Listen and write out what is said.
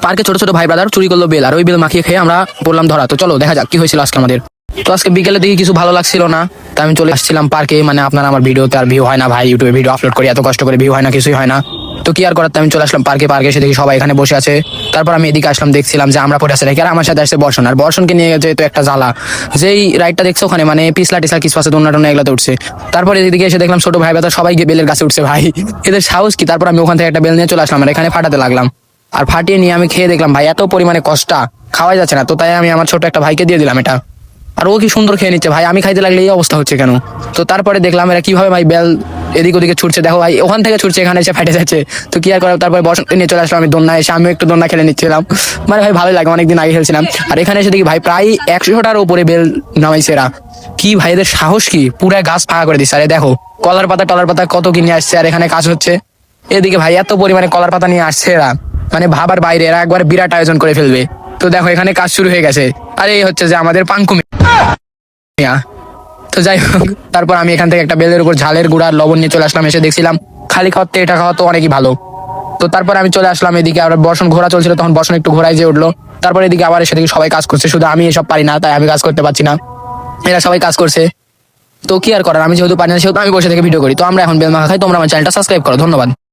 পার্কে ছোট ছোট ভাই ব্রাদার চুরি করলো বেল, আর ওই বেল মাখিয়ে খেয়ে আমরা বললাম ধরা। তো চলো দেখা যাক কি হয়েছিল আজকে আমাদের। তো আজকে বিকেলে দিকে কিছু ভালো লাগছিল না, তাই আমি চলে আসছিলাম পার্কে। মানে আপনার আমার ভিডিওতে আর ভিউ হয় না ভাই, ইউটিউবে ভিডিও আপলোড করি এত কষ্ট করে, ভিউ হয় না, কিছুই হয় না। তো কি আর করার, আমি চলে আসলাম পার্কে। পার্কে এসে দেখি সবাই এখানে বসে আছে। তারপর আমি এদিকে আসলাম, দেখছিলাম যে আমরা পড়ে আছে নাকি, আর আমার সাথে আসছে বর্ষণ। আর বর্ষণকে নিয়ে গেছে তো একটা জ্বালা, যেই রাইডটা দেখছো ওখানে মানে পিছলা টিসলা কিছু আছে, দোলনা টোনা এগুলোতে উঠছে। তারপর এদিকে এসে দেখলাম ছোট ভাই ব্রাদার সবাই গিয়ে বেলের গাছে উঠছে ভাই, এদের সাহস কি। তারপর আমি ওখান থেকে একটা বেল নিয়ে চলে আসলাম আর এখানে ফাটাতে লাগলাম। আর ফাটিয়ে নিয়ে আমি খেয়ে দেখলাম ভাই এত পরিমাণে কষ্টা, খাওয়াই যাচ্ছে না। তো তাই আমি আমার ছোট একটা ভাইকে দিয়ে দিলাম এটা, আর ও কি সুন্দর খেয়ে নিচ্ছে ভাই। আমি খাইতে লাগলে এই অবস্থা হচ্ছে কেন? তো তারপরে দেখলাম এরা কিভাবে ভাই বেল এদিক ওদিকে ছুটছে, দেখো ভাই ওখান থেকে ছুটছে এখানে এসে ফেটে যাচ্ছে। তো কি আর করার, তারপরে বসন্তে নিয়ে চলে আসলাম আমি দোলনা, এসে আমি একটু দোলনা খেলে নিচ্ছিলাম। মানে ভাই ভালোই লাগে, অনেকদিন আগে খেলছিলাম। আর এখানে এসে দেখি ভাই প্রায় 100টার উপরে বেল নামাইছে এরা। কি ভাই এদের সাহস কি, পুরা গাছ ফাঁকা করে দিচ্ছে। আরে দেখো কলার পাতা টলার পাতা কত কিনে আসছে, আর এখানে কাজ হচ্ছে। এদিকে ভাই এত পরিমাণে কলার পাতা নিয়ে আসছে এরা, মানে ভাবার বাইরে, এরা একবার বিরাট আয়োজন করে ফেলবে। তো দেখো এখানে কাজ শুরু হয়ে গেছে। আর এই হচ্ছে যে আমাদের পাঙ্কু মিয়া। তো যাই হোক, তারপর আমি এখান থেকে একটা বেলের উপর ঝালের গুঁড়া আর লবণ নিয়ে চলে আসলাম। এসে দেখছিলাম খালি খাওয়াতে এটা খাওয়া তো অনেকই ভালো। তো তারপর আমি চলে আসলাম এদিকে, আর বর্ষণ ঘোরা চলছিল, তখন বর্ষণ একটু ঘোরায় যে উঠলো। তারপর এদিকে আবার এসে দেখি সবাই কাজ করছে, শুধু আমি এসব পারি না তাই আমি কাজ করতে পারছি না, এরা সবাই কাজ করছে। তো কি আর করার, আমি যেহেতু পারি না সেহেতু আমি বসে থেকে ভিডিও করি। তো আমরা এখন বেল মাখা খাই, তোমরা আমার চ্যানেলটা সাবস্ক্রাইব করো, ধন্যবাদ।